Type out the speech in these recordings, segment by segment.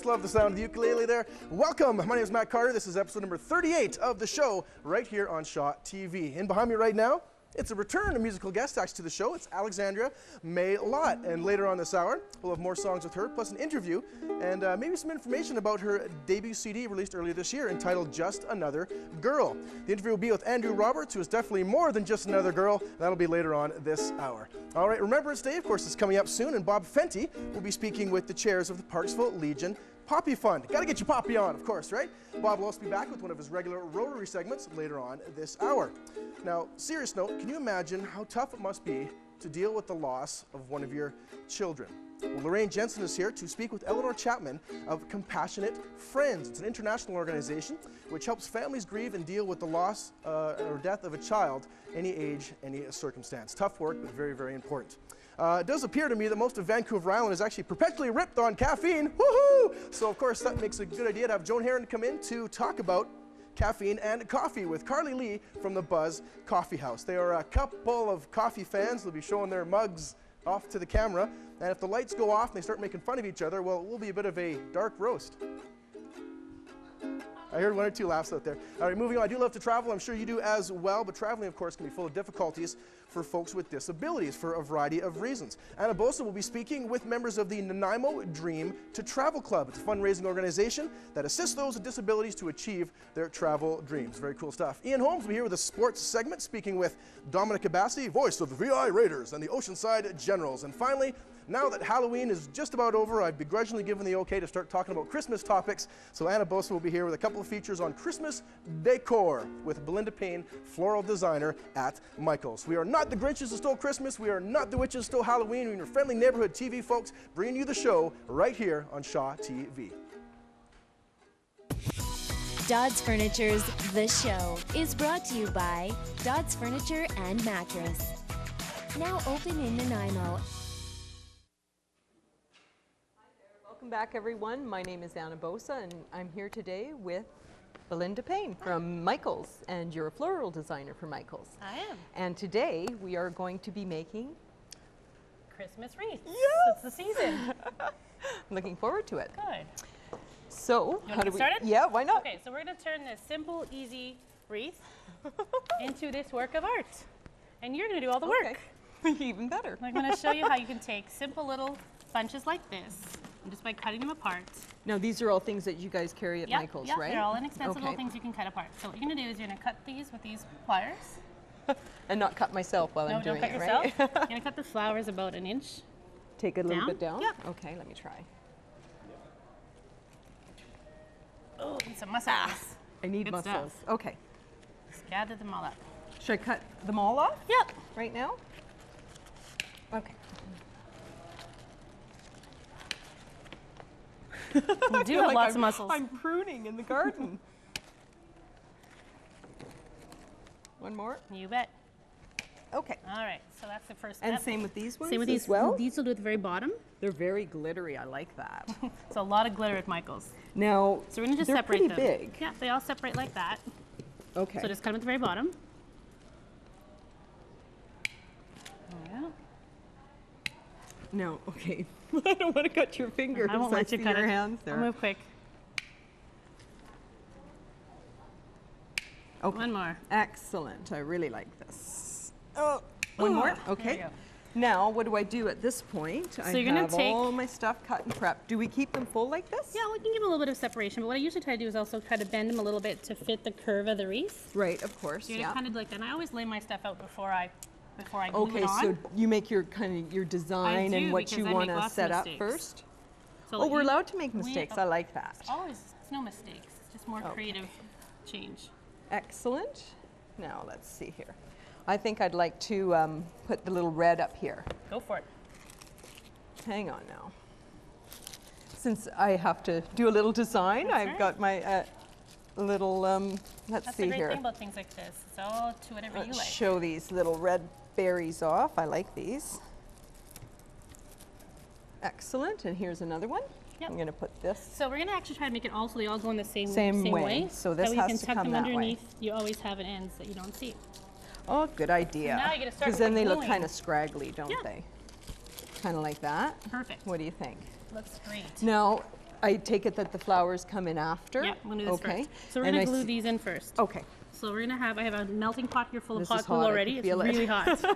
just love the sound of the ukulele there. Welcome. My name is Matt Carter. This is episode number 38 of the show right here on Shaw TV. And behind me right now, it's a return, a musical guest actually to the show. It's ALEXANDRIA MAILLOT. And later on this hour, we'll have more songs with her, plus an interview and maybe some information about her debut CD released earlier this year entitled Just Another Girl. The interview will be with Andrew Roberts, who is definitely more than just another girl. That'll be later on this hour. All right, Remembrance Day, of course, is coming up soon, and Bob Fenty will be speaking with the chairs of the Parksville Legion Poppy Fund. Got to get your poppy on, of course, right? Bob will also be back with one of his regular Rotary segments later on this hour. Now, serious note, can you imagine how tough it must be to deal with the loss of one of your children? Well, Lorraine Jensen is here to speak with ELEANOR CHAPMAN of Compassionate Friends. It's an international organization which helps families grieve and deal with the loss or death of a child, any age, any circumstance. Tough work, but very, very important. It does appear to me that most of Vancouver Island is actually perpetually ripped on caffeine. Woohoo! So, of course, that makes a good idea to have Joan Herron come in to talk about caffeine and coffee with CARLEY from the Buzz Coffee House. They are a couple of coffee fans. They'll be showing their mugs off to the camera. And if the lights go off and they start making fun of each other, well, it will be a bit of a dark roast. I heard one or two laughs out there. All right, moving on. I do love to travel. I'm sure you do as well. But traveling, of course, can be full of difficulties for folks with disabilities for a variety of reasons. Anna Bosa will be speaking with members of the Nanaimo Dream to Travel Club. It's a fundraising organization that assists those with disabilities to achieve their travel dreams. Very cool stuff. Ian Holmes will be here with a sports segment, speaking with Dominic Abassi, voice of the VI Raiders and the Oceanside Generals. And finally, now that Halloween is just about over, I've begrudgingly given the okay to start talking about Christmas topics. So Anna Bosa will be here with a couple of features on Christmas Décor with Belinda Payne, floral designer at Michael's. We are not the Grinches who stole Christmas. We are not the witches who stole Halloween. We're your friendly neighborhood TV folks, bringing you the show right here on Shaw TV. Dodds Furniture's The Show is brought to you by Dodds Furniture and Mattress. Now open in Nanaimo. Welcome back, everyone. My name is Anna Bosa, and I'm here today with Belinda Payne from Michael's, and you're a floral designer for Michael's. I am. And today we are going to be making Christmas wreaths. Yes! It's the season. I'm looking forward to it. Good. So, You want to get started? Yeah, why not? Okay, so we're going to turn this simple, easy wreath into this work of art. And you're going to do all the work. Even better. I'm going to show you how you can take simple little bunches like this, and just by cutting them apart. Now, these are all things that you guys carry at Michael's, right? They're all inexpensive little things you can cut apart. So what you're going to do is you're going to cut these with these pliers. And not cut myself while I'm doing it, right? You're going to cut the flowers about an inch. Take it a little bit down? Yep. Okay, let me try. Oh, need some muscles. I need Good muscles. stuff. Okay. Just gather them all up. Should I cut them all off? Yep. Right now? Okay. You do have lots of muscles. I'm pruning in the garden. One more? You bet. Okay. All right, so that's the first step. And same with these ones Same with as these. well? These will do at the very bottom. They're very glittery. I like that. So a lot of glitter at Michael's. Now, So we're going to just they're separate pretty them. big. Yeah, they all separate like that. Okay. So just cut them at the very bottom. There we go. No, okay. I don't want to cut your fingers. I won't let you see cut your it. hands there. I'll move quick. Okay. One more. Excellent. I really like this. Oh, one Ooh, more? there you Okay. go. Now, what do I do at this point? So I you're gonna have take- all my stuff cut and prepped. Do we keep them full like this? Yeah, we can give them a little bit of separation, but what I usually try to do is also try to bend them a little bit to fit the curve of the wreath. Right, of course. So you're Yeah. kind of like that. And I always lay my stuff out before I glue Okay, it on. so you make your your design do, and what because you I want make to lots of set up mistakes. first. So Oh, we're you- allowed to make mistakes. I like that. Always, it's no mistakes. It's just more Okay. creative change. Excellent. Now let's see here. I think I'd like to put the little red up here. Go for it. Hang on now. Since I have to do a little design, That's I've right. got my little, let's That's see the great here. thing about things like this. It's all to whatever you Let's like. show these little red berries off. I like these. Excellent. And here's another one. Yep. I'm going to put this. So we're going to actually try to make it all so they all go in the same Same way. way. So this that way you has can to tuck come them that way. underneath. You always have an ends that you don't see. Oh, good idea. now you gotta start Because with then the they look gluing. kind of scraggly, don't Yeah. they? Kind of like that. Perfect. What do you think? Looks great. Now, I take it that the flowers come in after? Yep, I'm gonna do this okay. first. So we're gonna glue these in first. Okay. So we're gonna have, I have a melting pot here full of This hot is glue hot, I already. can It's feel it. really hot. So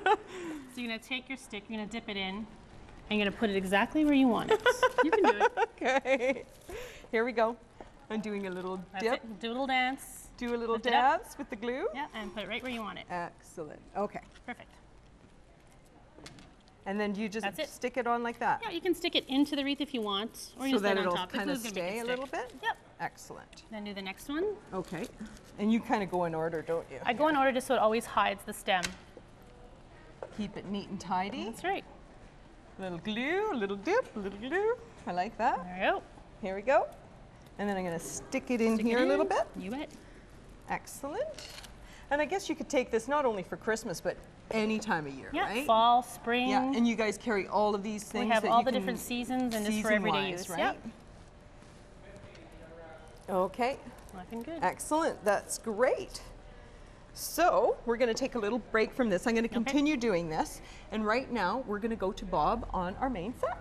you're gonna take your stick, you're gonna dip it in, and you're gonna put it exactly where you want it. You can do it. Okay. Here we go. I'm doing a little That's dip. it. Do a little dance. Do a little Lift it up. dance with the glue. Yeah, and put it right where you want it. Excellent. Okay. Perfect. And then you just That's it. stick it on like that? Yeah, you can stick it into the wreath if you want, or you So just that let it on it'll top. The kind of glue's gonna make stay it a stick. little bit? Yep. Excellent. Then do the next one. Okay. And you kind of go in order, don't you? I go in order just so it always hides the stem. Keep it neat and tidy. That's right. Little glue, a little dip, a little glue. I like that. There you go. Here we go. And then I'm going to stick it in Stick it here a little in. bit. You bet. Excellent. And I guess you could take this not only for Christmas, but any time of year, Yeah, right? fall, spring. Yeah, and you guys carry all of these things we have that all you the can different seasons and just for everyday use. right? Yep. Okay, Looking good. excellent. That's great. So we're going to take a little break from this. I'm going to continue doing this. And right now, we're going to go to Bob on our main set.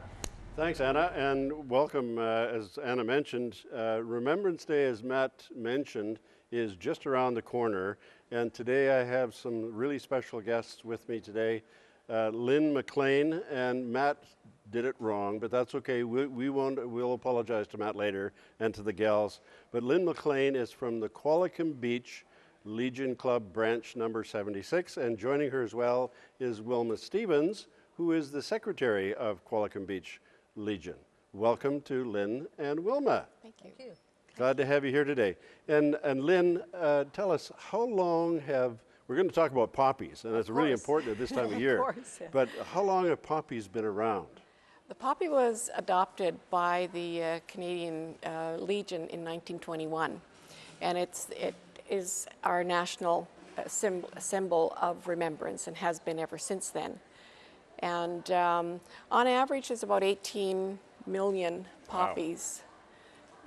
Thanks, Anna, and welcome. As Anna mentioned, Remembrance Day, as Matt mentioned, is just around the corner. And today I have some really special guests with me today. LYNN MACLEAN, and Matt did it wrong, but that's okay. We'll apologize to Matt later and to the gals. But LYNN MACLEAN is from the Qualicum Beach Legion Club branch number 76, and joining her as well is WILMA Stevens, who is the secretary of Qualicum Beach Legion. Welcome to LYNN and WILMA. Thank you. Glad to have you here today. And LYNN, tell us, how long have, we're going to talk about poppies, and it's really important at this time of year, course, yeah. but how long have poppies been around? The poppy was adopted by the Canadian Legion in 1921, and it is our national symbol of remembrance and has been ever since then. And on average, there's about 18 million poppies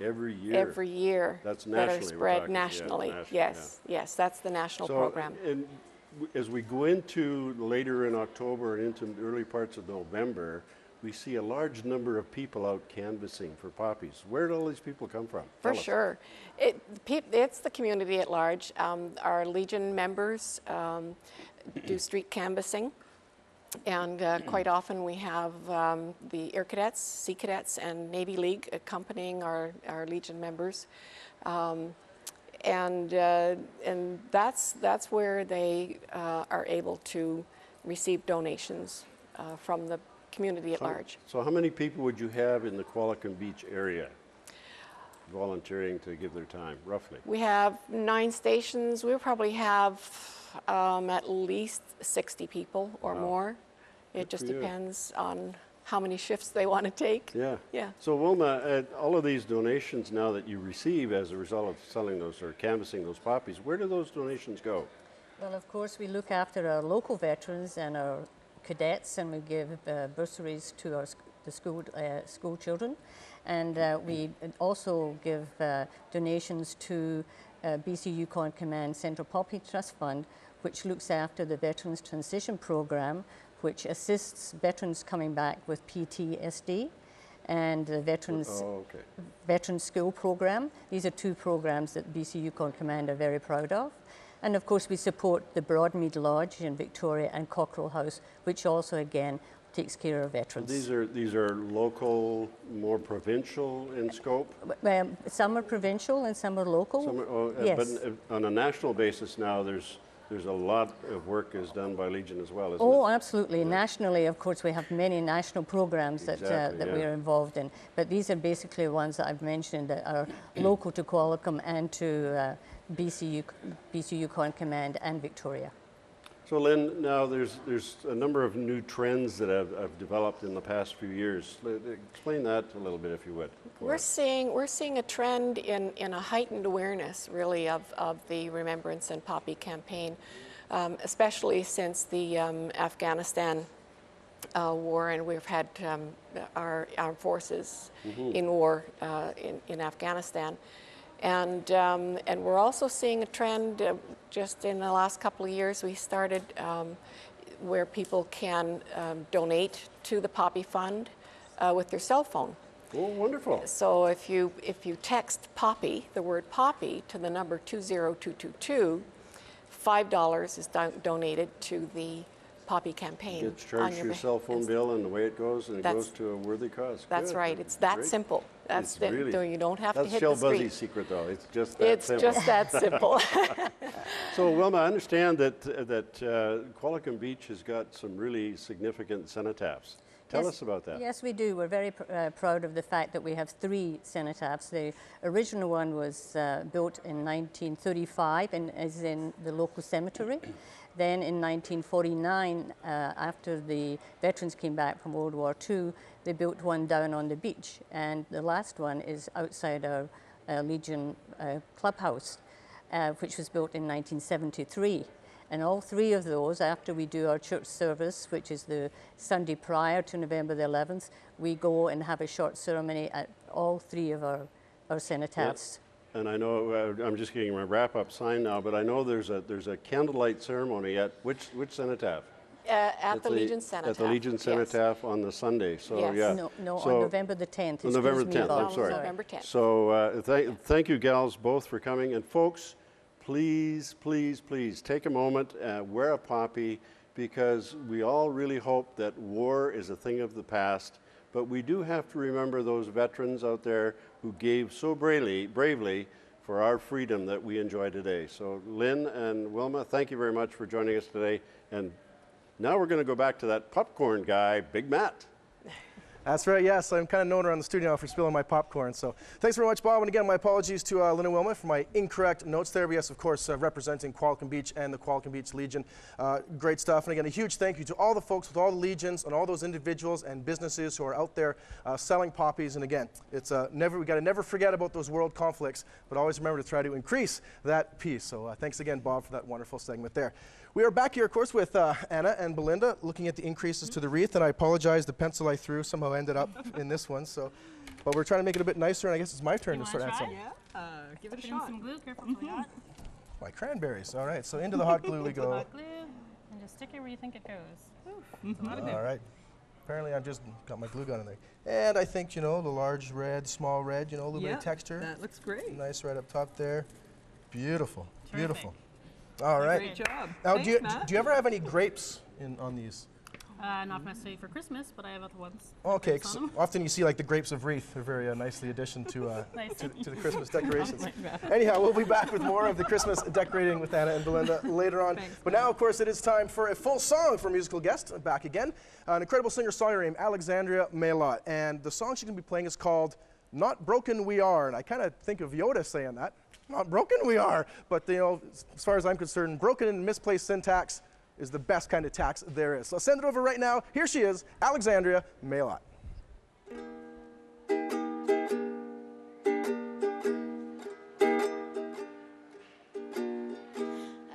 Every year? every year That's that are nationally, we're spread talking, nationally. yeah, Yes, that's the national program. And as we go into later in October and into the early parts of November, we see a large number of people out canvassing for poppies. Where do all these people come from? For Tell us. sure. It's the community at large. Our Legion members do street canvassing, and quite often we have the Air Cadets, Sea Cadets, and Navy League accompanying our Legion members. And that's where they are able to receive donations from the community at large. So how many people would you have in the Qualicum Beach area volunteering to give their time, roughly? We have 9 stations. We'll probably have at least 60 people or more. It just for you. depends on how many shifts they want to take. Yeah. Yeah. So Wilma, all of these donations now that you receive as a result of selling those or canvassing those poppies, where do those donations go? Well, of course, we look after our local veterans and our cadets, and we give bursaries to the school children, and we also give donations to BC Yukon Command Central Poppy Trust Fund, which looks after the Veterans Transition Program, which assists veterans coming back with PTSD, and the Veterans School Program. These are 2 programs that BC Yukon Command are very proud of. And of course we support the Broadmead Lodge in Victoria and Cockerell House, which also again takes care of veterans. These are local, more provincial in scope? Some are provincial and some are local. Yes. But on a national basis now, there's a lot of work is done by Legion as well, isn't it? Oh, absolutely. Yeah. Nationally, of course, we have many national programs that we are involved in. But these are basically ones that I've mentioned that are local to Qualicum and to BC Yukon Command and Victoria. So Lynn, now there's a number of new trends that have developed in the past few years. Explain that a little bit, if you would. We're seeing a trend in a heightened awareness, really, of the Remembrance and Poppy campaign, especially since the Afghanistan war, and we've had our armed forces in war in Afghanistan. And we're also seeing a trend just in the last couple of years. We started where people can donate to the Poppy Fund with their cell phone. Oh, wonderful. So if you text Poppy, the word Poppy, to the number 20222, $5 is donated to the Poppy campaign. It's charged to your cell phone bill, and the way it goes, and it goes to a worthy cause. That's Good. right. It's that Great. simple. That's It's really, so you don't have to hit the That's Shell screen. Buzzy's secret, though. It's just that simple. It's just that simple. So, Wilma, I understand that Qualicum Beach has got some really significant cenotaphs. Tell us about that. Yes, we do. We're very proud of the fact that we have 3 cenotaphs. The original one was built in 1935 and is in the local cemetery. Then in 1949, after the veterans came back from World War II, they built one down on the beach. And the last one is outside our Legion clubhouse, which was built in 1973. And all 3 of those, after we do our church service, which is the Sunday prior to November the 11th, we go and have a short ceremony at all 3 of our cenotaphs. And I know, I'm just getting my wrap-up sign now, but I know there's a candlelight ceremony at which cenotaph? At the Legion Cenotaph. At the Legion Cenotaph on the Sunday. So Yes. yeah. No, so, on November the 10th. On November the 10th. I'm sorry. November 10th. So thank you, gals, both for coming. And folks, please, please, please take a moment, wear a poppy, because we all really hope that war is a thing of the past. But we do have to remember those veterans out there who gave so bravely for our freedom that we enjoy today. So Lynn and Wilma, thank you very much for joining us today. And now we're going to go back to that popcorn guy, Big Matt. That's right, yes. I'm kind of known around the studio now for spilling my popcorn. So thanks very much, Bob. And again, my apologies to Lynn and Wilma for my incorrect notes there. But yes, of course, representing Qualicum Beach and the Qualicum Beach Legion. Great stuff. And again, a huge thank you to all the folks with all the legions and all those individuals and businesses who are out there selling poppies. And again, it's we got to never forget about those world conflicts, but always remember to try to increase that peace. So thanks again, Bob, for that wonderful segment there. We are back here, of course, with Anna and Belinda looking at the increases to the wreath, and I apologize, the pencil I threw somehow ended up in this one, so, but we're trying to make it a bit nicer, and I guess it's my turn to start adding some. Yeah, give it a Put in shot. some glue, careful for that. My cranberries, all right, so into the hot glue we go. Hot glue, and just stick it where you think it goes. Oof, that's a lot of glue. All right, apparently I've just got my glue gun in there. And I think, you know, the large red, small red, you know, a little bit of texture. That looks great. Nice right up top there. Beautiful, Terrific. beautiful. All right. Great job. Now, Thanks, do you Matt. ever have any grapes on these? Not necessarily for Christmas, but I have other ones. Okay, Grapes on 'em. often you see like the grapes of wreath. They're very nicely addition to, Nice. to the Christmas decorations. Like that. Anyhow, we'll be back with more of the Christmas decorating with Anna and Belinda later on. Thanks, But now, of course, it is time for a full song for musical guest. Back again, an incredible singer-songwriter named Alexandria MAILLOT, and the song she's going to be playing is called "Not Broken We Are," and I kind of think of Yoda saying that. Not broken we are, but you know, as far as I'm concerned, broken and misplaced syntax is the best kind of tax there is. So I'll send it over right now. Here she is, Alexandria MAILLOT.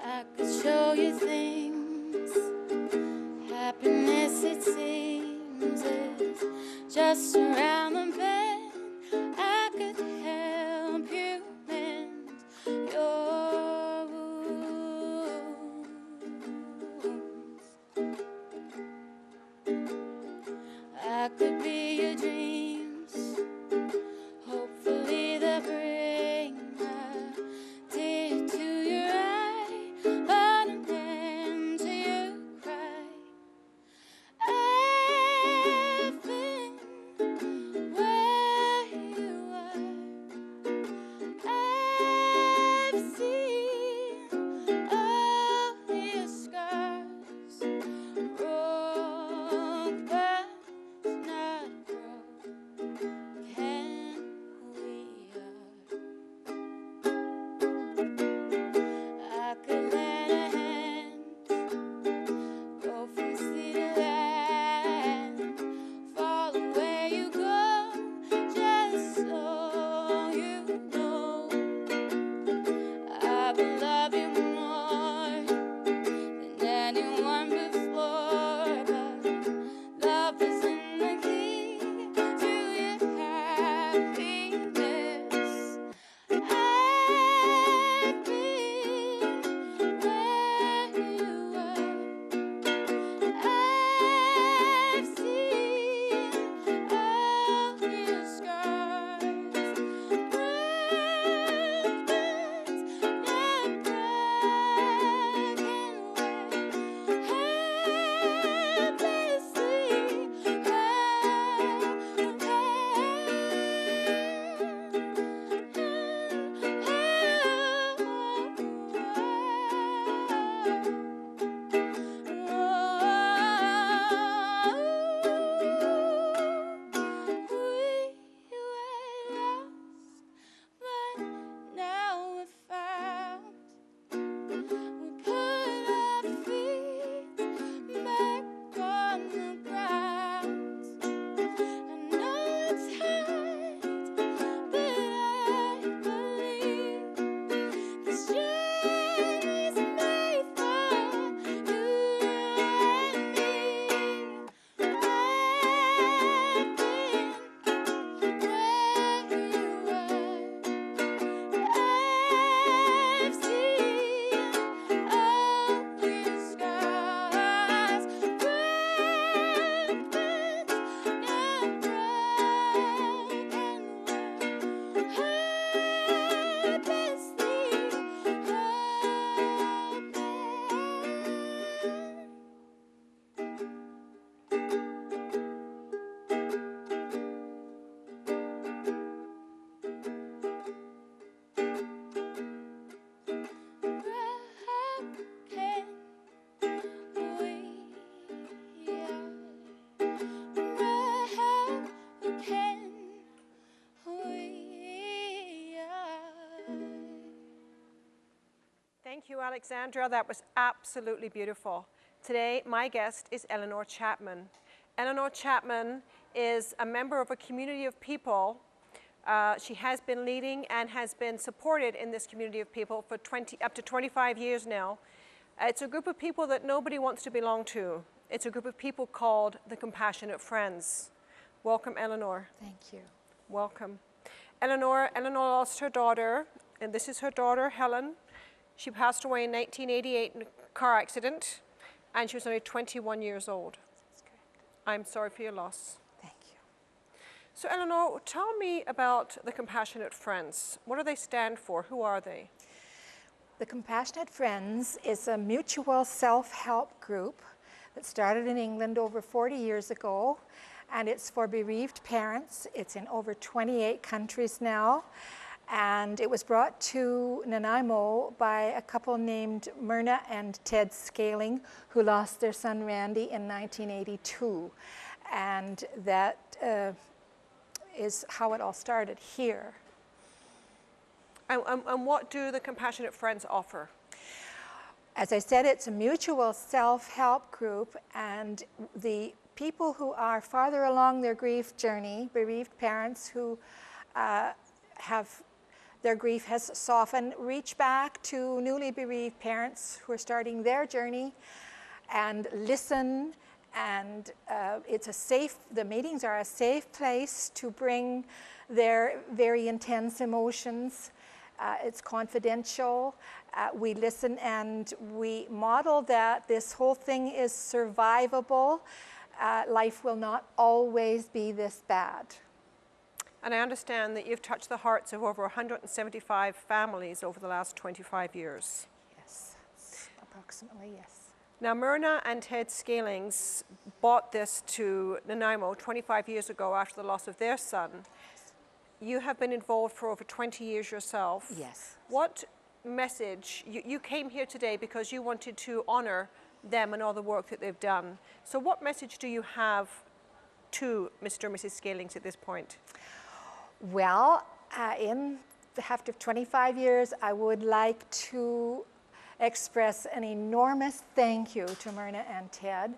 I could show you things, happiness it seems is just around the bend. I could help you mend your wounds. I could be your dreams, hopefully they'll bring a tear to your eye, but an end to your cry. I've been where you are. I've seen all your scars, broke but not broken we are. I could lend a hand, go from sea to land, follow where you go, just so you know. I will love you more than anyone before, but love isn't the key to your happiness. I've been where you are. I've seen Thank you, Alexandra. That was absolutely beautiful. Today, my guest is ELEANOR Chapman. ELEANOR Chapman is a member of a community of people. She has been leading and has been supported in this community of people for up to 25 years now. It's a group of people that nobody wants to belong to. It's a group of people called the Compassionate Friends. Welcome, ELEANOR. Thank you. Welcome. ELEANOR lost her daughter, and this is her daughter, Helen. She passed away in 1988 in a car accident, and she was only 21 years old. That's correct. I'm sorry for your loss. Thank you. So, ELEANOR, tell me about the Compassionate Friends. What do they stand for? Who are they? The Compassionate Friends is a mutual self-help group that started in England over 40 years ago, and it's for bereaved parents. It's in over 28 countries now, and it was brought to Nanaimo by a couple named Myrna and Ted Scaling, who lost their son Randy in 1982, and that is how it all started here. And what do the Compassionate Friends offer? As I said, it's a mutual self-help group, and the people who are farther along their grief journey, bereaved parents who their grief has softened, reach back to newly bereaved parents who are starting their journey and listen. And the meetings are a safe place to bring their very intense emotions. It's confidential. We listen and we model that this whole thing is survivable. Life will not always be this bad. And I understand that you've touched the hearts of over 175 families over the last 25 years. Yes, approximately, yes. Now, Myrna and Ted Scalings bought this to Nanaimo 25 years ago after the loss of their son. You have been involved for over 20 years yourself. Yes. What message, you came here today because you wanted to honor them and all the work that they've done. So what message do you have to Mr. and Mrs. Scalings at this point? Well, in after 25 years, I would like to express an enormous thank you to Myrna and Ted.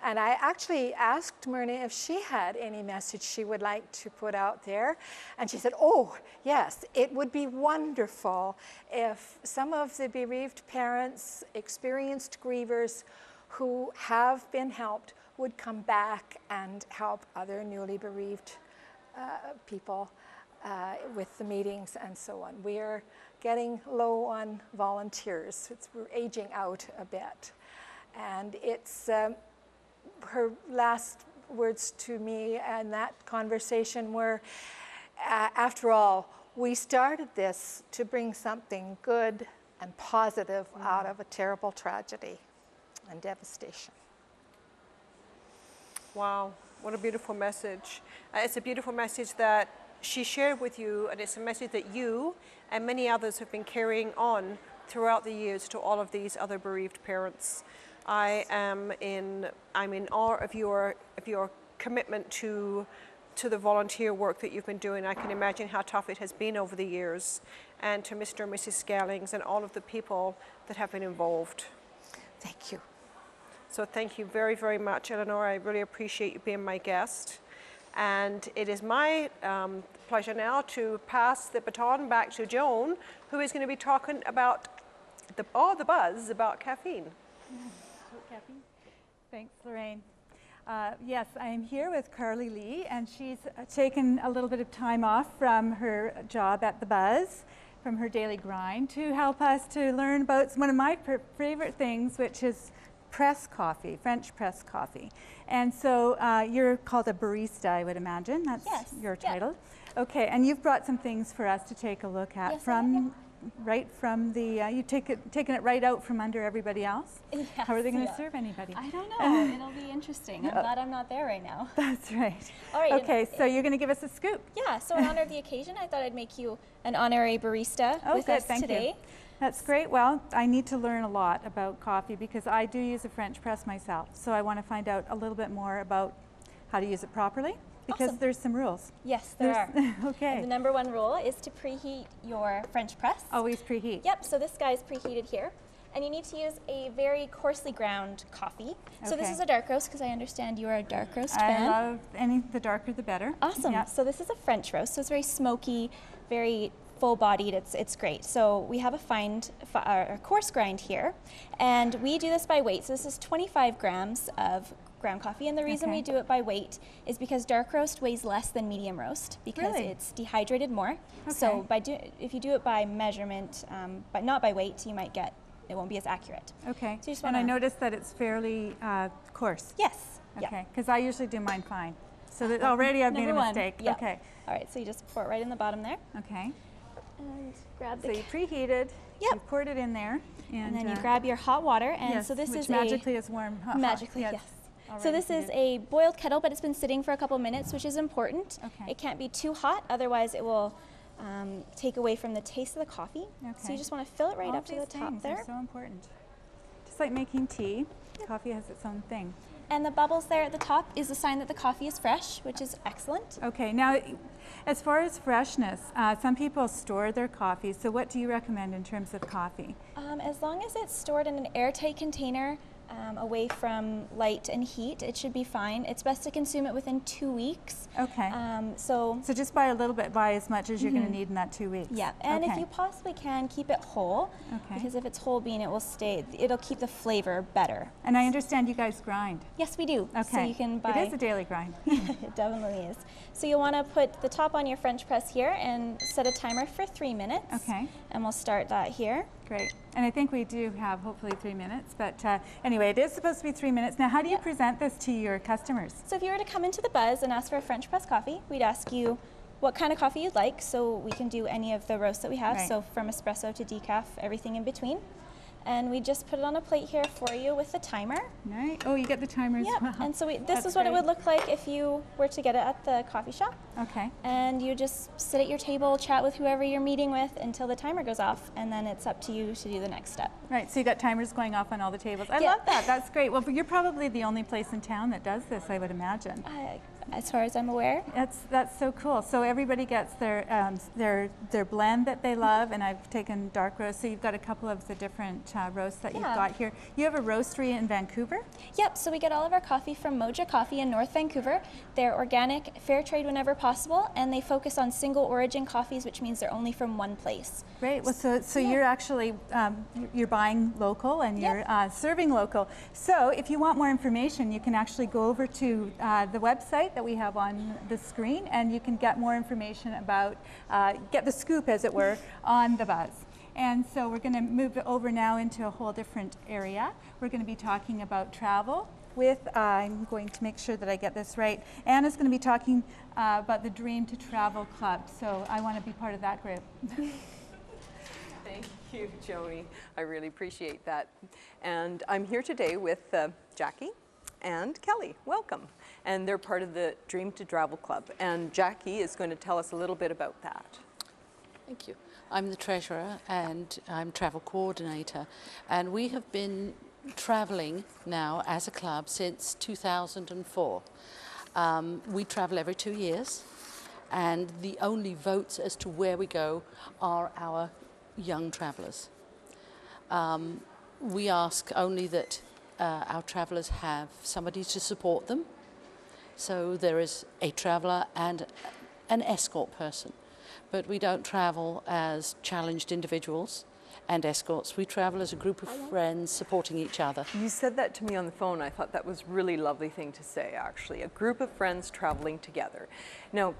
And I actually asked Myrna if she had any message she would like to put out there. And she said, oh, yes, it would be wonderful if some of the bereaved parents, experienced grievers who have been helped would come back and help other newly bereaved people with the meetings and so on. We're getting low on volunteers. We're aging out a bit. And it's her last words to me in that conversation were, after all, we started this to bring something good and positive out of a terrible tragedy and devastation. Wow, what a beautiful message. It's a beautiful message that she shared with you, and it's a message that you and many others have been carrying on throughout the years to all of these other bereaved parents. I'm in awe of your commitment to the volunteer work that you've been doing. I can imagine how tough it has been over the years, and to Mr. and Mrs. Scalings and all of the people that have been involved. Thank you. So thank you very, very much, ELEANOR. I really appreciate you being my guest. And it is my pleasure now to pass the baton back to Joan, who is going to be talking about all the buzz about caffeine. Caffeine. Thanks, Lorraine. Yes, I am here with Carley Lee, and she's taken a little bit of time off from her job at the Buzz, from her daily grind, to help us to learn about one of my favorite things, which is press coffee, French press coffee. And so you're called a barista, I would imagine. That's your title. Yeah. Okay, and you've brought some things for us to take a look at right from the, you've taken it right out from under everybody else? Yes, How are they going to serve anybody? I don't know. It'll be interesting. I'm glad I'm not there right now. That's right. All right. Okay, so you're going to give us a scoop. Yeah, so in honor of the occasion, I thought I'd make you an honorary barista with us today. You. That's great. Well, I need to learn a lot about coffee because I do use a French press myself. So I want to find out a little bit more about how to use it properly because there's some rules. Yes, there are. Okay. And the number one rule is to preheat your French press. Always preheat. Yep, so this guy's preheated here. And you need to use a very coarsely ground coffee. So this Okay. is a dark roast because I understand you are a dark roast I fan. love the darker the better. Awesome. Yep. So this is a French roast. So it's very smoky, very full-bodied. It's great. So we have a coarse grind here, and we do this by weight. So this is 25 grams of ground coffee, and the reason Okay. we do it by weight is because dark roast weighs less than medium roast because Really? it's dehydrated more. So if you do it by measurement, but not by weight, you might get it won't be as accurate. Okay. So you just And I wanna- noticed that it's fairly coarse. Yes. Yeah. Okay. Because I usually do mine fine. So that already I've made a Number one. mistake. Yeah. Okay. All right. So you just pour it right in the bottom there. Okay. And grab So the. you preheated. Yep. You poured it in there. And then you grab your hot water, and yes, so this which is magically is warm. magically, yes. So Already this is heated. a boiled kettle, but it's been sitting for a couple minutes, which is important. Okay. It can't be too hot, otherwise it will take away from the taste of the coffee. So Okay. you just want to fill it right All up to the these top things there. are so important. Just like making tea, coffee has its own thing. And the bubbles there at the top is a sign that the coffee is fresh, which is excellent. Okay, now as far as freshness, some people store their coffee. So what do you recommend in terms of coffee? As long as it's stored in an airtight container, away from light and heat, it should be fine. It's best to consume it within 2 weeks. Okay. So just buy a little bit, buy as much as you're going to need in that 2 weeks. yeah, and if Okay. you possibly can, keep it whole, Okay. because if it's whole bean, it'll keep the flavor better. And I understand you guys grind. Yes, we do. Okay. So you can buy. It is a daily grind. It definitely is. So you'll want to put the top on your French press here and set a timer for 3 minutes. Okay. And we'll start that here. Great. And I think we do have hopefully 3 minutes, but anyway, it is supposed to be 3 minutes. Now, how do you present this to your customers? So if you were to come into the Buzz and ask for a French press coffee, we'd ask you what kind of coffee you'd like, so we can do any of the roasts that we have, Right. so from espresso to decaf, everything in between. And we just put it on a plate here for you with the timer. Right. Oh, you get the timer as Yep. well. And so this That's is what it great. would look like if you were to get it at the coffee shop. Okay. And you just sit at your table, chat with whoever you're meeting with until the timer goes off, and then it's up to you to do the next step. Right, so you got timers going off on all the tables. I Yeah. love that. That's great. Well, you're probably the only place in town that does this, I would imagine. As far as I'm aware. That's so cool. So everybody gets their blend that they love, and I've taken dark roast. So you've got a couple of the different roasts that you've Yeah. got here. You have a roastery in Vancouver? Yep, so we get all of our coffee from Moja Coffee in North Vancouver. They're organic, fair trade whenever possible, and they focus on single origin coffees, which means they're only from one place. Great. Well, so you're actually you're buying local and you're serving local. So if you want more information, you can actually go over to the website that we have on the screen, and you can get more information about get the scoop, as it were, on the Buzz. And so we're going to move over now into a whole different area. We're going to be talking about travel with, I'm going to make sure that I get this right, Anna's going to be talking about the Dream to Travel Club. So I want to be part of that group. Thank you, Joni. I really appreciate that. And I'm here today with Jackie and Kelly. Welcome. And they're part of the Dream to Travel Club. And Jackie is going to tell us a little bit about that. Thank you. I'm the treasurer and I'm travel coordinator. And we have been traveling now as a club since 2004. We travel every 2 years, and the only votes as to where we go are our young travelers. We ask only that our travelers have somebody to support them. So there is a traveler and an escort person. But we don't travel as challenged individuals and escorts. We travel as a group of friends supporting each other. You said that to me on the phone. I thought that was a really lovely thing to say, actually. A group of friends traveling together. Now,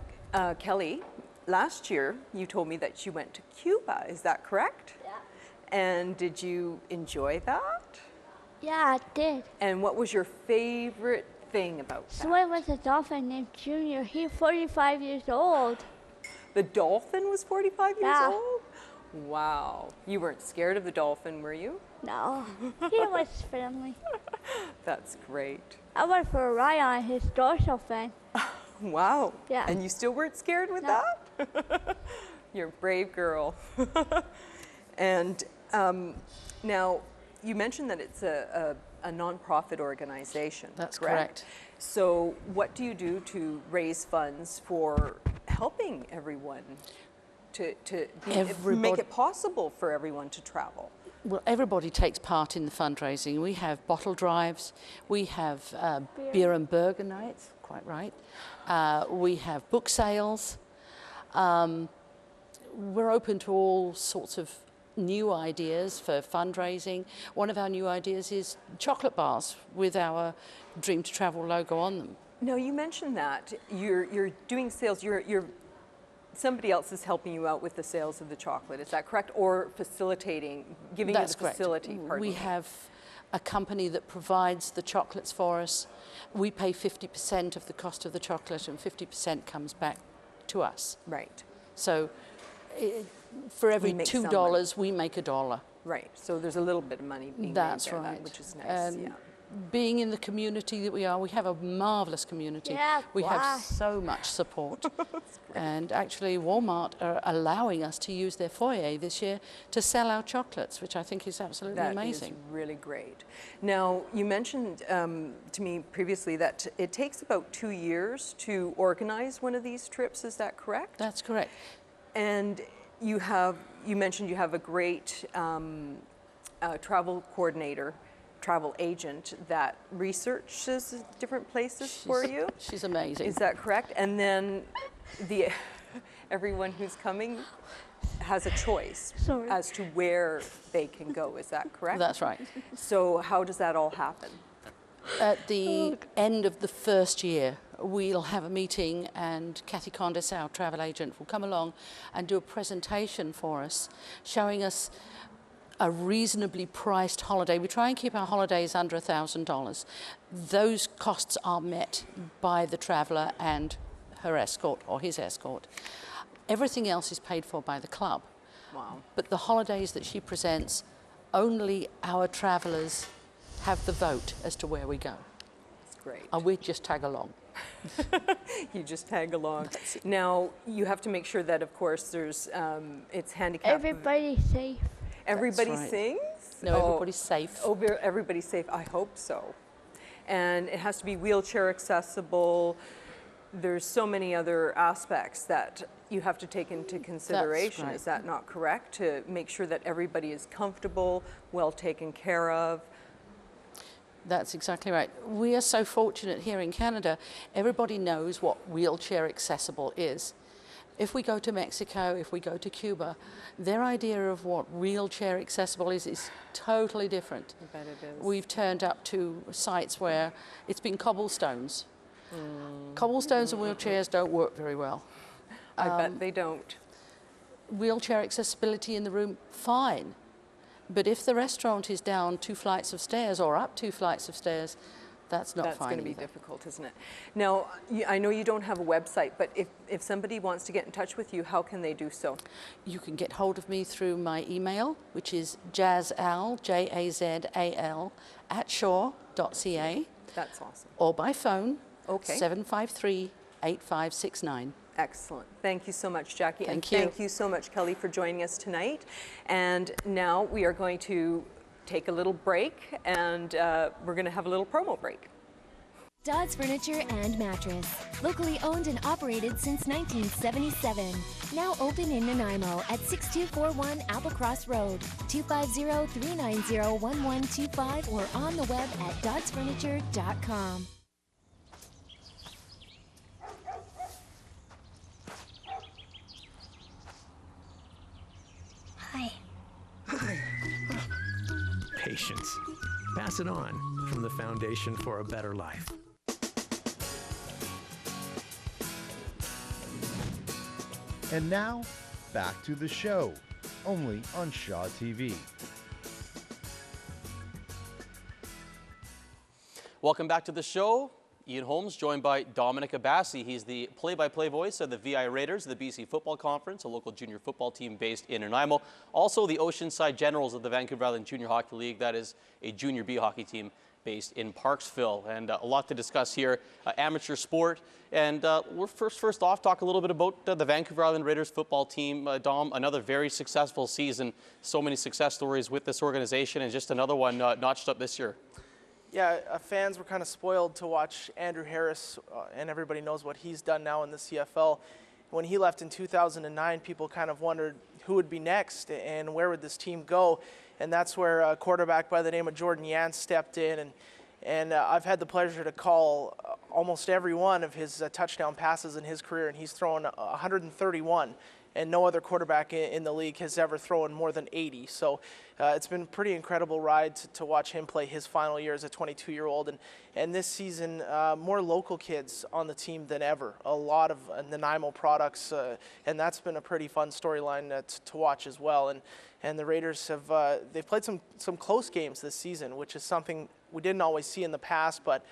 Kelly, last year you told me that you went to Cuba. Is that correct? Yeah. And did you enjoy that? Yeah, I did. And what was your favorite thing about that? So I was a dolphin named Junior. He's 45 years old. The dolphin was 45 years Yeah. old? Wow. You weren't scared of the dolphin, were you? No, he was friendly. That's great. I went for a ride on his dorsal fin. Wow. Yeah. And you still weren't scared with No. that? You're a brave girl. And now, you mentioned that it's a nonprofit organization. That's correct. So what do you do to raise funds for helping everyone to make it possible for everyone to travel? Well, everybody takes part in the fundraising. We have bottle drives, we have beer and burger nights, quite right. We have book sales. We're open to all sorts of new ideas for fundraising. One of our new ideas is chocolate bars with our Dream to Travel logo on them. Now, you mentioned that you're doing sales. Somebody else is helping you out with the sales of the chocolate. Is that correct? Or facilitating, giving That's you the facility correct. part? We have a company that provides the chocolates for us. We pay 50% of the cost of the chocolate, and 50% comes back to us. Right. So for every $2, we make $1. Right. So there's a little bit of money being That's made there, right. which is nice. And yeah. being in the community that we are, we have a marvelous community. Yeah, we wow. have so much support. And actually Walmart are allowing us to use their foyer this year to sell our chocolates, which I think is absolutely amazing. That is really great. Now, you mentioned to me previously that it takes about 2 years to organize one of these trips. Is that correct? That's correct. And you mentioned you have a great travel coordinator, travel agent that researches different places for you. She's amazing. Is that correct? And then everyone who's coming has a choice as to where they can go. Is that correct? That's right. So how does that all happen? At the end of the first year, we'll have a meeting, and Kathy Condis, our travel agent, will come along and do a presentation for us, showing us a reasonably priced holiday. We try and keep our holidays under $1,000. Those costs are met by the traveller and her escort or his escort. Everything else is paid for by the club. Wow. But the holidays that she presents, only our travellers have the vote as to where we go. That's great. And we just tag along. You just tag along. Now, you have to make sure that, of course, there's it's handicapped. Everybody's safe. Everybody right. sings? No, everybody's safe. Oh, everybody's safe. I hope so. And it has to be wheelchair accessible. There's so many other aspects that you have to take into consideration. Right. Is that not correct? To make sure that everybody is comfortable, well taken care of. That's exactly right. We are so fortunate here in Canada. Everybody knows what wheelchair accessible is. If we go to Mexico, if we go to Cuba, their idea of what wheelchair accessible is totally different. I bet it is. We've turned up to sites where it's been cobblestones. Cobblestones and wheelchairs don't work very well. I bet they don't. Wheelchair accessibility in the room, fine. But if the restaurant is down 2 flights of stairs or up 2 flights of stairs, that's not fine. That's going to be difficult, isn't it? Now, I know you don't have a website, but if somebody wants to get in touch with you, how can they do so? You can get hold of me through my email, which is jazal, Jazal, @shore.ca. That's awesome. Or by phone, okay. 753-8569. Excellent. Thank you so much, Jackie. Thank and you. Thank you so much, Kelly, for joining us tonight. And now we are going to take a little break, and we're going to have a little promo break. Dodds Furniture and Mattress. Locally owned and operated since 1977. Now open in Nanaimo at 6241 Applecross Road, 250-390-1125, or on the web at doddsfurniture.com. Hi. Hi. Patience. Pass it on from the Foundation for a Better Life. And now, back to the show, only on Shaw TV. Welcome back to the show. Ian Holmes, joined by Dominic Abassi. He's the play-by-play voice of the VI Raiders, the BC Football Conference, a local junior football team based in Nanaimo. Also the Oceanside Generals of the Vancouver Island Junior Hockey League. That is a junior B hockey team based in Parksville. And a lot to discuss here, amateur sport. And we'll first off talk a little bit about the Vancouver Island Raiders football team. Dom, another very successful season. So many success stories with this organization, and just another one notched up this year. Yeah, fans were kind of spoiled to watch Andrew Harris, and everybody knows what he's done now in the CFL. When he left in 2009, people kind of wondered who would be next and where would this team go. and that's where a quarterback by the name of Jordan Yance stepped in, and I've had the pleasure to call almost every one of his touchdown passes in his career, and he's thrown 131. And no other quarterback in the league has ever thrown more than 80. So it's been a pretty incredible ride to watch him play his final year as a 22-year-old. And this season, more local kids on the team than ever. A lot of Nanaimo products, and that's been a pretty fun storyline to watch as well. And the Raiders have they've played some close games this season, which is something we didn't always see in the past, but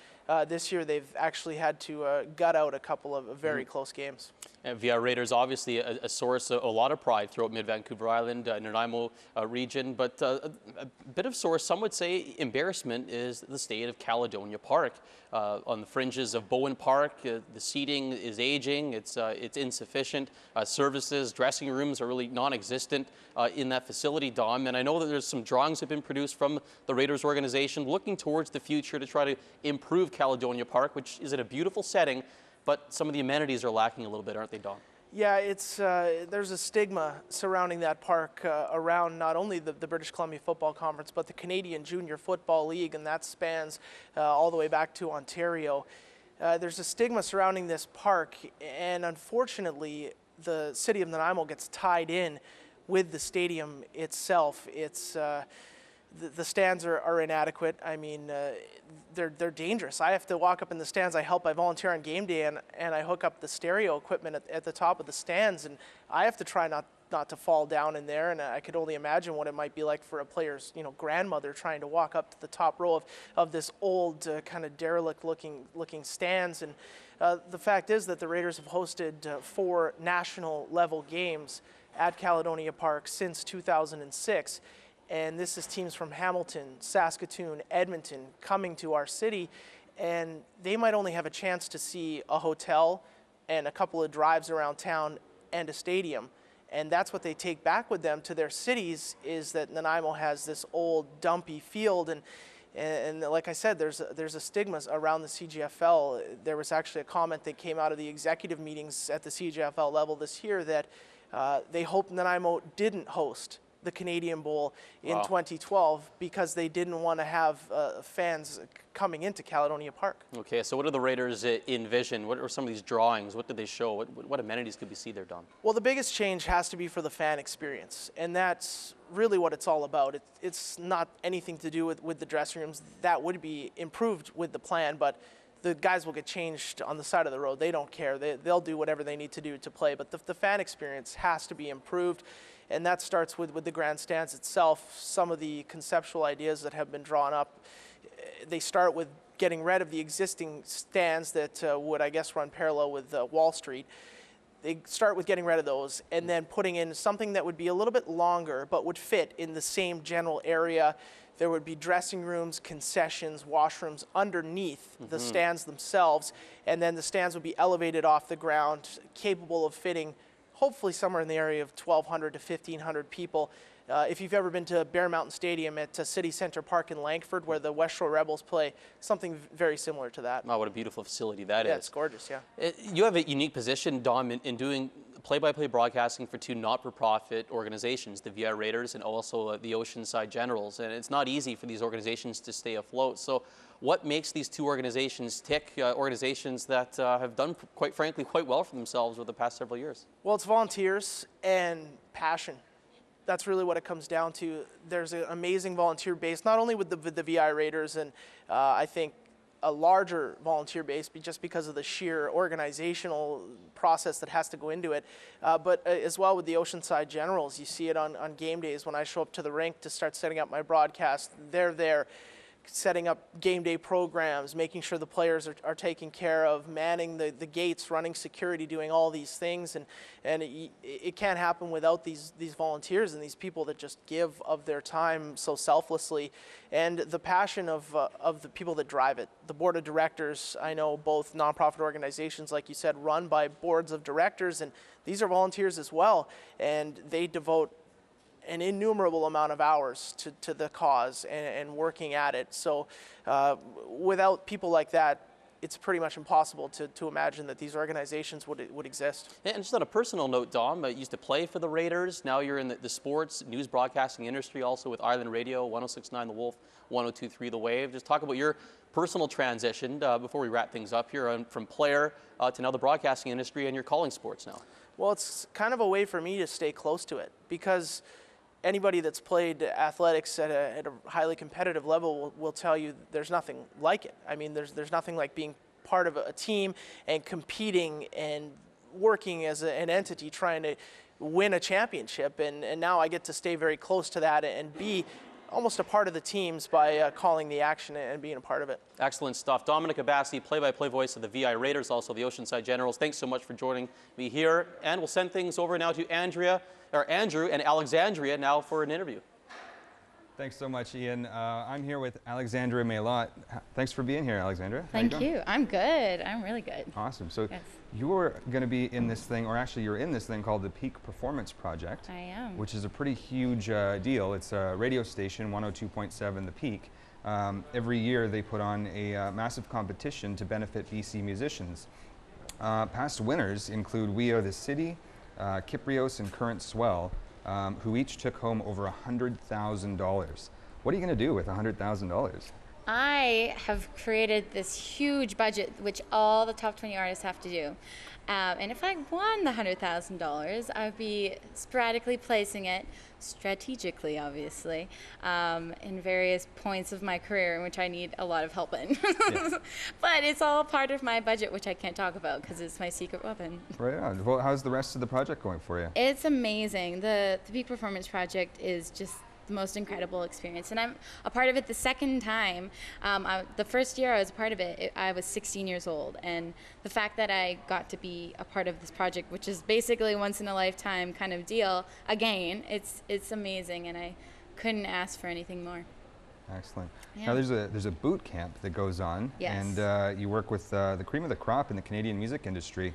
this year they've actually had to gut out a couple of very close games. And VI Raiders, obviously a source of a lot of pride throughout mid-Vancouver Island, Nanaimo region, but a bit of source, some would say embarrassment, is the state of Caledonia Park. On the fringes of Bowen Park, the seating is aging, it's insufficient. Services, dressing rooms are really non-existent in that facility, Dom. And I know that there's some drawings have been produced from the Raiders organization looking towards the future to try to improve Caledonia Park, which is in a beautiful setting, but some of the amenities are lacking a little bit, aren't they, Dom? Yeah, it's there's a stigma surrounding that park around not only the British Columbia Football Conference, but the Canadian Junior Football League, and that spans all the way back to Ontario. There's a stigma surrounding this park, and unfortunately, the city of Nanaimo gets tied in with the stadium itself. It's the stands are inadequate. I mean, they're dangerous. I have to walk up in the stands. I volunteer on game day, and I hook up the stereo equipment at the top of the stands, and I have to try not to fall down in there. And I could only imagine what it might be like for a player's grandmother trying to walk up to the top row of this old kind of derelict looking stands. And the fact is that the Raiders have hosted 4 national level games at Caledonia Park since 2006. And this is teams from Hamilton, Saskatoon, Edmonton coming to our city, and they might only have a chance to see a hotel and a couple of drives around town and a stadium. And that's what they take back with them to their cities, is that Nanaimo has this old dumpy field. And like I said, there's a stigma around the CGFL. There was actually a comment that came out of the executive meetings at the CGFL level this year that they hope Nanaimo didn't host the Canadian Bowl in 2012 because they didn't want to have fans coming into Caledonia Park. Okay, so what do the Raiders envision? What are some of these drawings? What do they show? What amenities could we see there, Don? Well, the biggest change has to be for the fan experience, and that's really what it's all about. It's not anything to do with the dressing rooms. That would be improved with the plan, but the guys will get changed on the side of the road. They don't care. They'll do whatever they need to do to play, but the fan experience has to be improved. And that starts with the grandstands itself. Some of the conceptual ideas that have been drawn up, they start with getting rid of the existing stands that would, I guess, run parallel with Wall Street. They start with getting rid of those and then putting in something that would be a little bit longer but would fit in the same general area. There would be dressing rooms, concessions, washrooms underneath the stands themselves, and then the stands would be elevated off the ground, capable of fitting hopefully somewhere in the area of 1,200 to 1,500 people. If you've ever been to Bear Mountain Stadium at City Center Park in Langford, where the West Shore Rebels play, something very similar to that. Oh, what a beautiful facility that is. Yeah, it's gorgeous, yeah. You have a unique position, Dom, in doing play-by-play broadcasting for 2 not-for-profit organizations, the VI Raiders and also the Oceanside Generals. And it's not easy for these organizations to stay afloat. So what makes these 2 organizations tick, organizations that have done, quite frankly, quite well for themselves over the past several years? Well, it's volunteers and passion. That's really what it comes down to. There's an amazing volunteer base, not only with the VI Raiders, and I think a larger volunteer base just because of the sheer organizational process that has to go into it, but as well with the Oceanside Generals. You see it on game days when I show up to the rink to start setting up my broadcast. They're there setting up game day programs, making sure the players are taken care of, manning the gates, running security, doing all these things. And it can't happen without these volunteers and these people that just give of their time so selflessly, and the passion of the people that drive it. The board of directors, I know both nonprofit organizations, like you said, run by boards of directors, and these are volunteers as well, and they devote an innumerable amount of hours to the cause and working at it. So without people like that, it's pretty much impossible to imagine that these organizations would exist. And just on a personal note, Dom, you used to play for the Raiders. Now you're in the sports news broadcasting industry, also with Island Radio, 106.9 The Wolf, 102.3 The Wave. Just talk about your personal transition before we wrap things up here, from player to now the broadcasting industry, and you're calling sports now. Well, it's kind of a way for me to stay close to it, because anybody that's played athletics at a highly competitive level will tell you there's nothing like it. I mean, there's nothing like being part of a team and competing and working as an entity trying to win a championship. And now I get to stay very close to that and be almost a part of the teams by calling the action and being a part of it. Excellent stuff. Dominic Abassi, play-by-play voice of the VI Raiders, also the Oceanside Generals. Thanks so much for joining me here. And we'll send things over now to Andrew and Alexandria now for an interview. Thanks so much, Ian. I'm here with Alexandria MAILLOT. Thanks for being here, Alexandria. Thank you. I'm good. I'm really good. Awesome. So yes. You're going to be in this thing, or actually you're in this thing called the Peak Performance Project. I am. Which is a pretty huge deal. It's a radio station, 102.7 The Peak. Every year they put on a massive competition to benefit BC musicians. Past winners include We Are the City, Kiprios, and current SWELL, who each took home over $100,000. What are you going to do with $100,000? I have created this huge budget, which all the top 20 artists have to do. And if I won the $100,000, I'd be sporadically placing it, strategically obviously, in various points of my career in which I need a lot of help in. Yeah. But it's all part of my budget, which I can't talk about because it's my secret weapon. Right on. Well, how's the rest of the project going for you? It's amazing. The Peak Performance Project is just the most incredible experience, and I'm a part of it the second time. The first year I was a part of it, I was 16 years old, and the fact that I got to be a part of this project, which is basically once in a lifetime kind of deal, again, it's amazing, and I couldn't ask for anything more. Excellent. Yeah. Now there's a boot camp that goes on, yes. And you work with the cream of the crop in the Canadian music industry,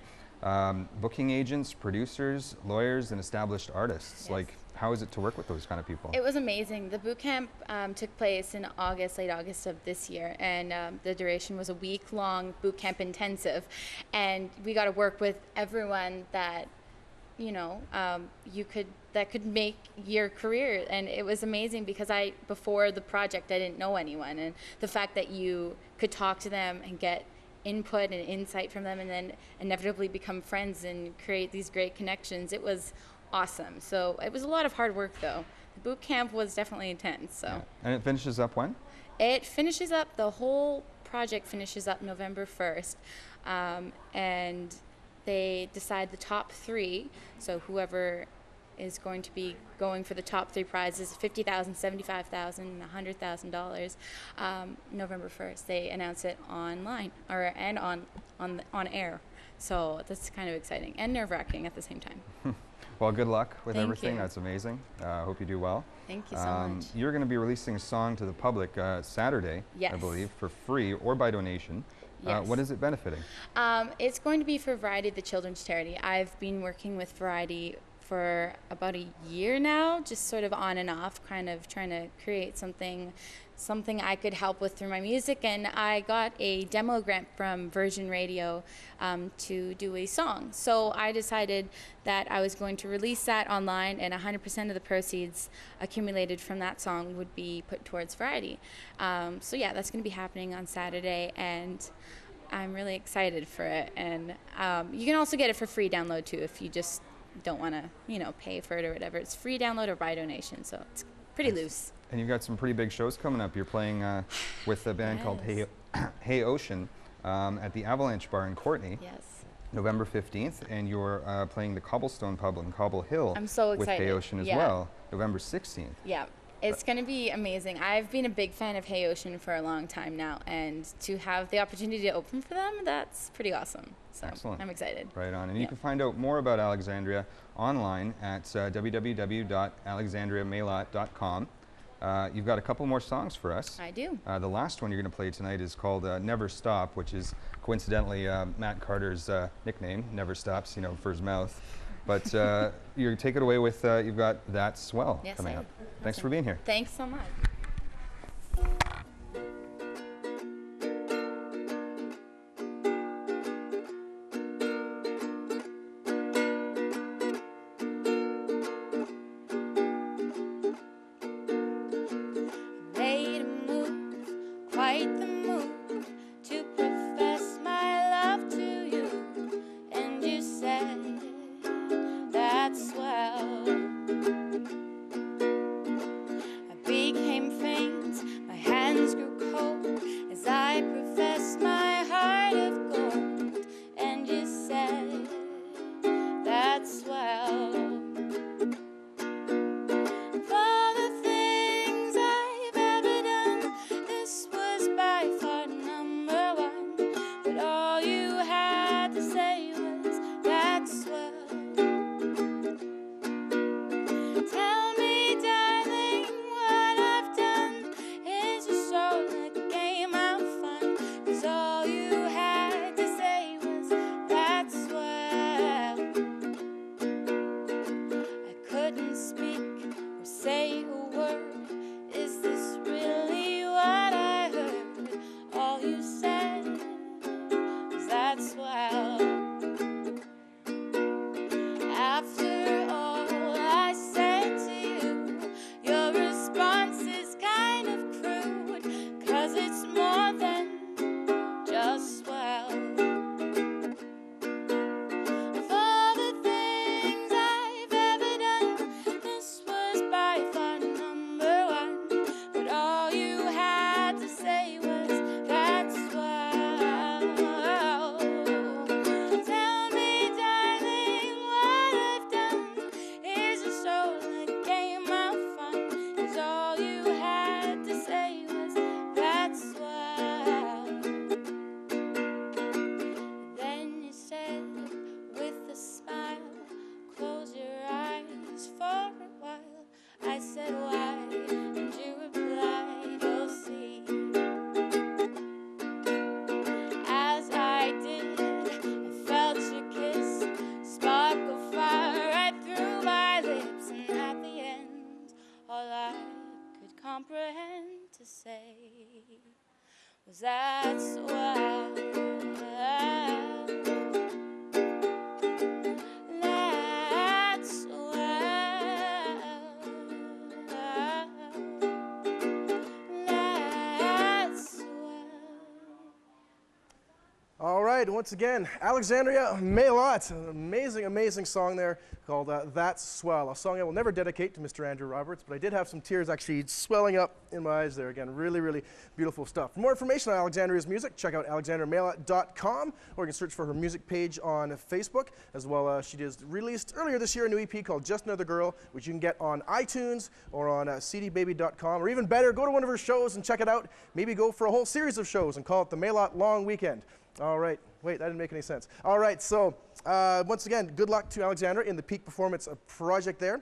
booking agents, producers, lawyers, and established artists. Yes. Like, how is it to work with those kind of people? It was amazing. The boot camp took place in late August of this year, and the duration was a week-long boot camp intensive, and we got to work with everyone that, you know, that could make your career. And it was amazing because before the project, I didn't know anyone, and the fact that you could talk to them and get input and insight from them, and then inevitably become friends and create these great connections. It was awesome. So it was a lot of hard work, though. The boot camp was definitely intense. So. Yeah. And it finishes up when? It finishes up, the whole project finishes up November 1st, and they decide the top 3. So whoever is going to be going for the top 3 prizes, $50,000, $75,000, and $100,000. November 1st, they announce it online and on air. So that's kind of exciting and nerve-wracking at the same time. Well, good luck with Thank everything. you. That's amazing. Hope you do well. Thank you so much. You're going to be releasing a song to the public Saturday, yes. I believe, for free or by donation. Yes. What is it benefiting? It's going to be for Variety, the children's charity. I've been working with Variety for about a year now, just sort of on and off, kind of trying to create something I could help with through my music, and I got a demo grant from Virgin Radio to do a song. So I decided that I was going to release that online, and 100% of the proceeds accumulated from that song would be put towards Variety. So yeah, that's going to be happening on Saturday, and I'm really excited for it. And you can also get it for free download too if you just don't want to, pay for it or whatever. It's free download or by donation, so it's pretty loose. And you've got some pretty big shows coming up. You're playing with a band called Hey Ocean at the Avalanche Bar in Courtenay. Yes. November 15th, and you're playing the Cobblestone Pub in Cobble Hill. I'm so with excited. Hey Ocean as well, November 16th. Yeah. It's going to be amazing. I've been a big fan of Hey Ocean for a long time now, and to have the opportunity to open for them, that's pretty awesome. So excellent. I'm excited. Right on. And you can find out more about Alexandria online at www.alexandriamailot.com. You've got a couple more songs for us. I do. The last one you're going to play tonight is called Never Stop, which is coincidentally Matt Carter's nickname, Never Stops, for his mouth. But you take it away with, you've got That's Swell coming up. Thanks for being here. Thanks so much. made the move to profess my love to you, and you said, that's swell. I became faint, my hands grew cold as I professed my heart of gold, and you said, that's swell. For the things I've ever done, this was by far number one, but all you had to say was, that's swell. Tell me, darling, what I've done is just so a game of fun, 'cause all you had to say was, that's swell. I couldn't speak or say a word. Is this really what I heard? All you said was, that's swell. After all I said to you, your response is kind of crude, 'cause it's more than just swell. For the things I've ever done, this was by far number one, but all you had to say was, that's swell. Tell me, darling, what I've done is just so a game of fun, 'cause all you had to say was, that's swell. Then you said with a smile, close your eyes for a while. I said, why? And you replied, you'll see. As I did, I felt your kiss sparkle fire right through my lips, and at the end, all I could comprehend to say was, that's swell. That's swell. That's swell. All right, once again, Alexandria MAILLOT, an amazing, amazing song there called That's Swell, a song I will never dedicate to Mr. Andrew Roberts, but I did have some tears actually swelling up in my eyes there. Again, really, really beautiful stuff. For more information on Alexandria's music, check out alexandriamaillot.com, or you can search for her music page on Facebook. As well, she just released earlier this year a new EP called Just Another Girl, which you can get on iTunes or on cdbaby.com, or even better, go to one of her shows and check it out. Maybe go for a whole series of shows and call it the MAILLOT Long Weekend. All right. Wait, that didn't make any sense. All right, so once again, good luck to Alexandria in the Peak Performance project there.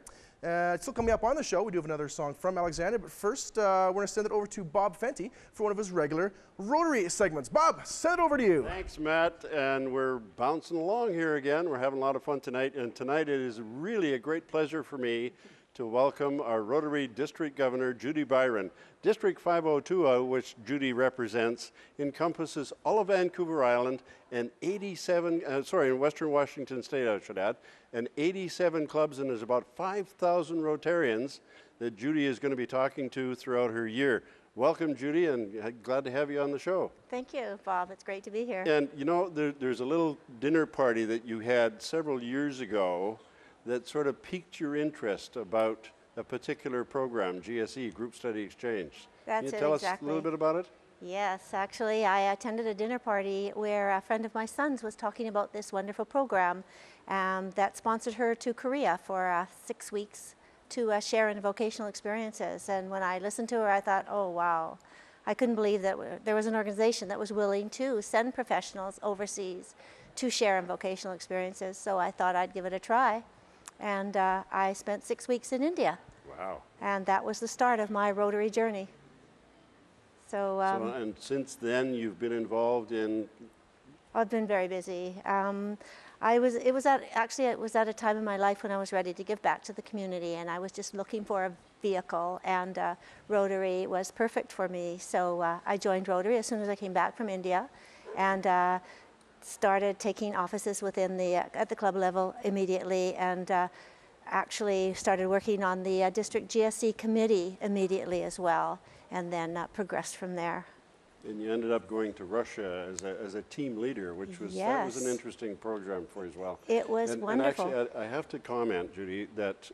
Still coming up on the show, we do have another song from Alexandria, but first we're going to send it over to Bob Fenty for one of his regular Rotary segments. Bob, send it over to you. Thanks, Matt, and we're bouncing along here again. We're having a lot of fun tonight, and tonight it is really a great pleasure for me to welcome our Rotary District Governor, Judy BYRON. District 502, which Judy represents, encompasses all of Vancouver Island and 87, in Western Washington State, I should add, and 87 clubs, and there's about 5,000 Rotarians that Judy is going to be talking to throughout her year. Welcome, Judy, and glad to have you on the show. Thank you, Bob. It's great to be here. And you know, there's a little dinner party that you had several years ago that sort of piqued your interest about a particular program, GSE, Group Study Exchange. That's Can you it, tell exactly. us a little bit about it? Yes, actually, I attended a dinner party where a friend of my son's was talking about this wonderful program that sponsored her to Korea for 6 weeks to share in vocational experiences. And when I listened to her, I thought, oh, wow. I couldn't believe that there was an organization that was willing to send professionals overseas to share in vocational experiences. So I thought I'd give it a try. And I spent 6 weeks in India. Wow. And that was the start of my Rotary journey. So, and since then, you've been involved in? I've been very busy. It was at a time in my life when I was ready to give back to the community, and I was just looking for a vehicle, and Rotary was perfect for me. So I joined Rotary as soon as I came back from India, and started taking offices within at the club level immediately, and actually started working on the district GSE committee immediately as well, and then progressed from there. and you ended up going to Russia as a team leader, which was that was an interesting program for you as well. It was wonderful. And actually, I have to comment, Judy, that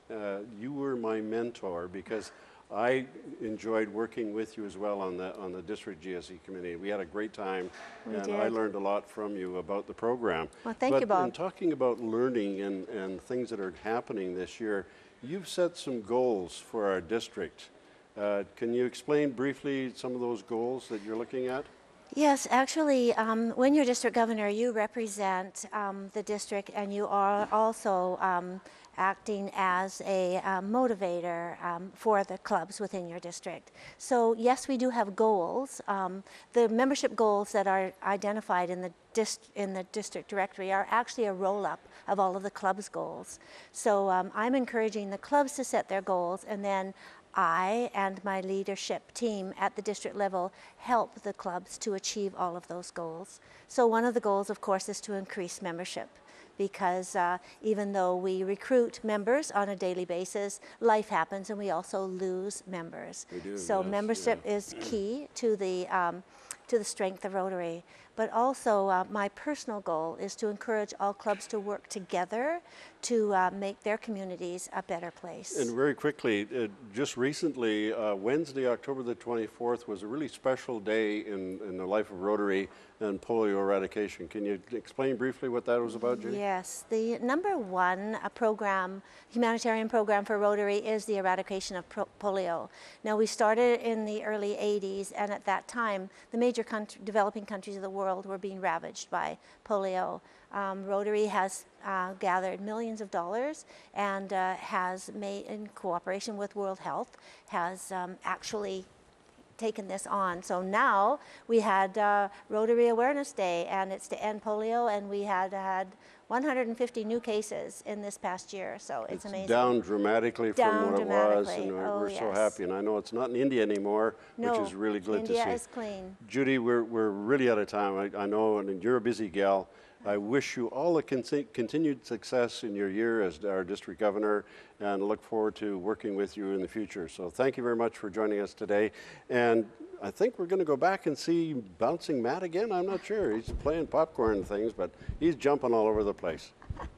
you were my mentor because I enjoyed working with you as well on the district GSE committee. We had a great time, I learned a lot from you about the program. Well, thank you, Bob. In talking about learning and things that are happening this year, you've set some goals for our district. Can you explain briefly some of those goals that you're looking at? Yes, actually, when you're district governor, you represent the district, and you are also acting as a motivator for the clubs within your district. So yes, we do have goals. The membership goals that are identified in the district directory are actually a roll-up of all of the club's goals. So I'm encouraging the clubs to set their goals, and then I and my leadership team at the district level help the clubs to achieve all of those goals. So one of the goals, of course, is to increase membership, because even though we recruit members on a daily basis, life happens and we also lose members. We do, so yes, membership is key to the strength of Rotary. But also my personal goal is to encourage all clubs to work together to make their communities a better place. And very quickly, just recently, Wednesday, October the 24th was a really special day in the life of Rotary and polio eradication. Can you explain briefly what that was about, Judy? Yes, the #1 program, humanitarian program for Rotary is the eradication of polio. Now, we started in the early 80s, and at that time, the major developing countries of the world were being ravaged by polio. Rotary has gathered millions of dollars and has made, in cooperation with World Health, has actually taken this on. So now we had Rotary Awareness Day, and it's to end polio, and we had 150 new cases in this past year, so it's amazing. Down dramatically from what it was, and we're so happy. And I know it's not in India anymore, which is really good to see. India is clean. Judy, we're really out of time. I know, and you're a busy gal. I wish you all the continued success in your year as our district governor, and look forward to working with you in the future. So thank you very much for joining us today. And I think we're going to go back and see Bouncing Matt again. I'm not sure. He's playing popcorn and things, but he's jumping all over the place.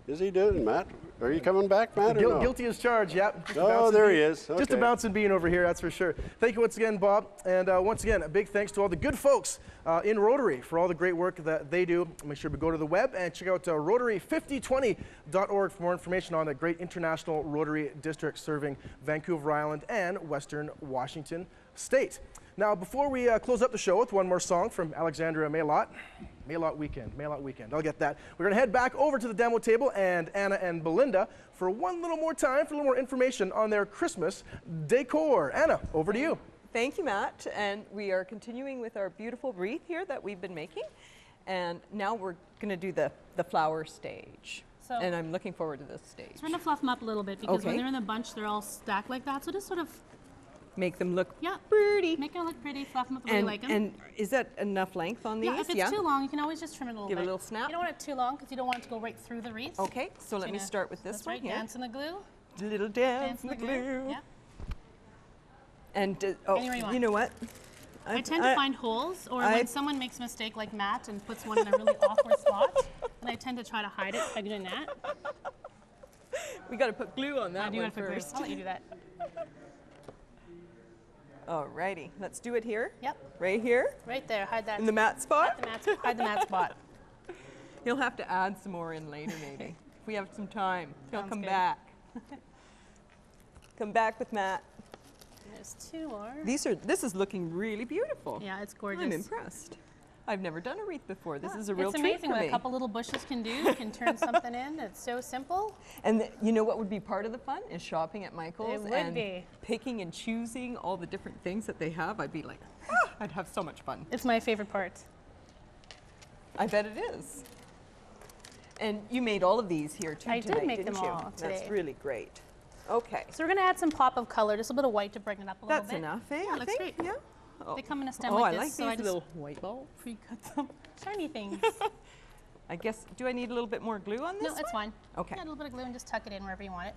Is he doing, Matt? Are you coming back, Matt, or no? Guilty as charged, yep. Oh, there he is. Okay. Just a bouncing bean over here, that's for sure. Thank you once again, Bob. And once again, a big thanks to all the good folks in Rotary for all the great work that they do. Make sure to go to the web and check out rotary5020.org for more information on the great international Rotary district serving Vancouver Island and Western Washington State. Now, before we close up the show with one more song from Alexandria MAILLOT, MAILLOT Weekend, I'll get that. We're gonna head back over to the demo table and Anna and Belinda for one little more time for a little more information on their Christmas decor. Anna, over to you. Thank you, Matt. And we are continuing with our beautiful wreath here that we've been making. And now we're gonna do the flower stage. So, and I'm looking forward to this stage. Trying to fluff them up a little bit, because when they're in the bunch, they're all stacked like that. So just sort of make them look pretty. Make them look pretty, fluff them up the way you like them. And is that enough length on these? Yeah, if it's too long, you can always just trim it a little bit. Give it a little snap. You don't want it too long, because you don't want it to go right through the wreath. Okay, so let me start with this one right, here. Dance in the glue. Little dance in the glue. Yeah. And you know what? I tend to find holes, or when someone makes a mistake like Matt and puts one in a really awkward spot, and I tend to try to hide it by doing that. We got to put glue on that one first. I'll let you do that. Alrighty, let's do it here. Yep. Right here. Right there. Hide that. In the mat spot. Hide the mat spot. You'll have to add some more in later, maybe. If we have some time, he'll come good. back. Come back with Matt. There's two more. This is looking really beautiful. Yeah, it's gorgeous. I'm impressed. I've never done a wreath before. This is a real treat for me. It's amazing what a couple little bushes can do. You can turn something in. It's so simple. And you know what would be part of the fun is shopping at Michael's It would and be. picking and choosing all the different things that they have. I'd be like, I'd have so much fun. It's my favorite part. I bet it is. And you made all of these here too. I did make them didn't you? all today. That's really great. Okay. So we're going to add some pop of color, just a little bit of white to brighten it up a little bit. That's enough, eh? Yeah, I looks think. great. Yeah. They come in a stem I like like this, so I these just little white balls. pre-cut them. Shiny things. I guess, do I need a little bit more glue on this No, it's fine. Okay. Add a little bit of glue and just tuck it in wherever you want it.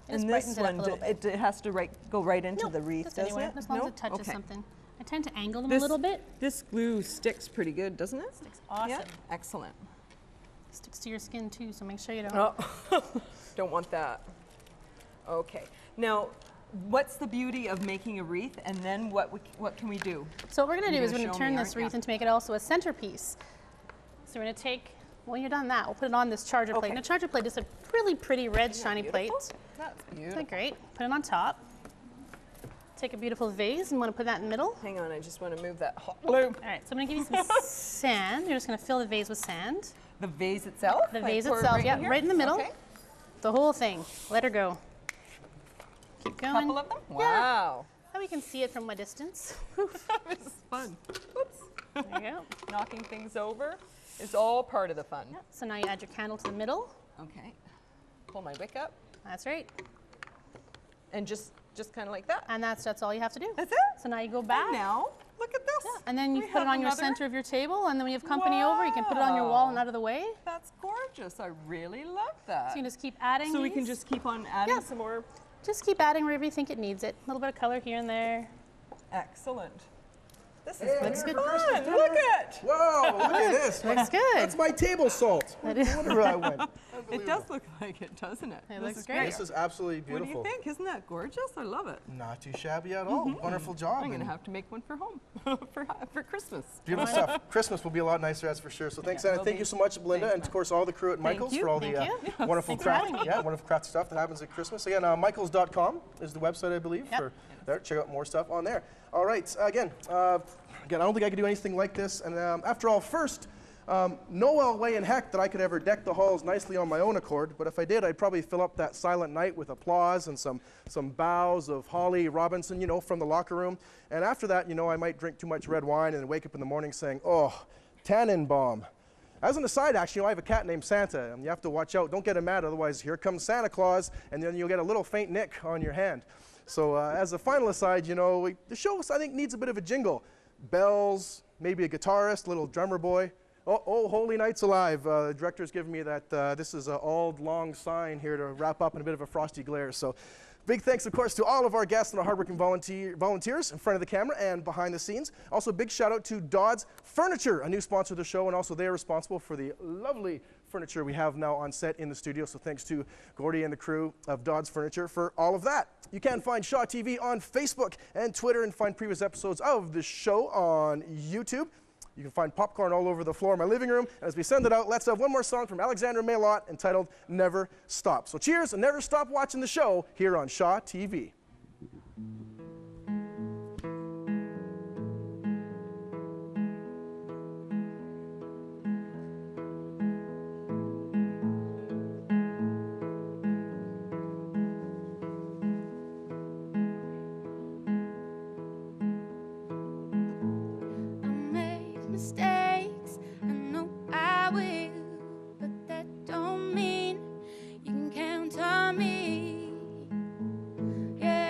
It And just this brightens it up a one, little bit. it has to go right into the wreath, Just doesn't anywhere, it? as long as it touches Okay. something. I tend to angle them a little bit. This glue sticks pretty good, doesn't it? Sticks awesome. Yeah. Excellent. Sticks to your skin too, so make sure you don't. Oh, don't want that. Okay. Now, what's the beauty of making a wreath, and then what can we do? So what we're going to do is we're gonna going to show turn me, this aren't ya? wreath and to make it also a centerpiece. So we're going to take, when you're done that, we'll put it on this charger plate. And a charger plate is a really pretty red, shiny plate. That's beautiful. Isn't that great? Put it on top. Take a beautiful vase and want to put that in the middle. Hang on, I just want to move that hot glue. All right, so I'm going to give you some sand. You're just going to fill the vase with sand. The vase itself? The I vase pour it itself, right yeah, in here? right in the middle. Okay. The whole thing. Let her go. Keep going. Couple of them? Wow. Now we can see it from a distance. This is fun. Oops. There you go. Knocking things over is all part of the fun. Yep. So now you add your candle to the middle. Okay. Pull my wick up. That's right. And just kind of like that. And that's all you have to do. That's it? So now you go back. And now, look at this. Yeah. And then you We put it have on your another- center of your table, and then when you have company over, you can put it on your wall and Wow. out of the way. That's gorgeous. I really love that. So you can just keep adding So we can these. just keep on adding some more. Just keep adding wherever you think it needs it. A little bit of color here and there. Excellent. This Hey, looks Merry good. Christmas Fun. dinner. Look at. Whoa, look at this. Looks good. That's my table salt. That is. No wonder I went. It does look like it, doesn't it? It This looks is great. This is absolutely What do beautiful. you think? Isn't that gorgeous? I love it. Not too shabby at all. Wonderful job. I'm going to and have to make one for home for Christmas. Beautiful stuff. Christmas will be a lot nicer, that's for sure. So thanks, Yeah, Anna. will Thank be. you so much, Belinda, Thanks, and of course all the crew at Thank Michael's you. for all Thank the you. Yes, wonderful thanks for craft. having me. Yeah, wonderful craft stuff that happens at Christmas. Again, michaels.com is the website, I believe. Yep. For there, check out more stuff on there. All right. Again, I don't think I could do anything like this. And after all, first. No way in heck that I could ever deck the halls nicely on my own accord, but if I did, I'd probably fill up that silent night with applause and some boughs of Holly Robinson, you know, from the locker room. And after that, you know, I might drink too much red wine and wake up in the morning saying, oh, Tannenbaum. As an aside, actually, you know, I have a cat named Santa, and you have to watch out. Don't get him mad, otherwise here comes Santa Claus, and then you'll get a little faint nick on your hand. So as a final aside, you know, the show, I think, needs a bit of a jingle. Bells, maybe a guitarist, little drummer boy. Oh, holy nights alive. The director's given me that this is an old, long sign here to wrap up in a bit of a frosty glare. So big thanks, of course, to all of our guests and our hardworking volunteers in front of the camera and behind the scenes. Also, big shout out to Dodds Furniture, a new sponsor of the show, and also they are responsible for the lovely furniture we have now on set in the studio. So thanks to Gordy and the crew of Dodds Furniture for all of that. You can find Shaw TV on Facebook and Twitter and find previous episodes of the show on YouTube. You can find popcorn all over the floor of my living room. And as we send it out, let's have one more song from Alexandria MAILLOT entitled Never Stop. So cheers and never stop watching the show here on Shaw TV. Mistakes, I know I will, but that don't mean you can count on me. Yeah.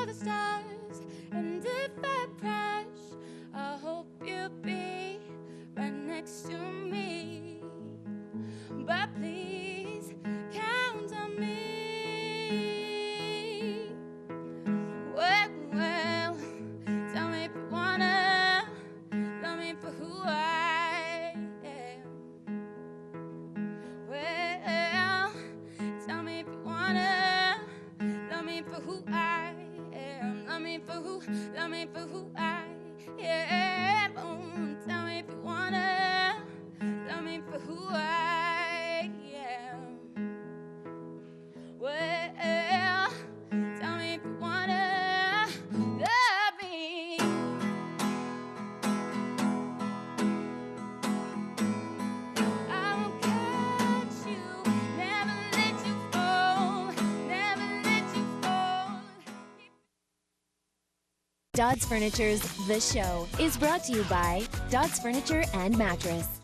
the stars. And if I crash, I hope you'll be right next to me. But please count on me. Well, well, tell me if you wanna love me for who I am. Well, tell me if you wanna love me for who I am. Love me for who I am. Oh, tell me if you wanna love me for who I am. Well, tell me if you wanna love me. I will catch you, never let you fall, never let you fall. Dodds Furniture's The Show is brought to you by Dodds Furniture and Mattress.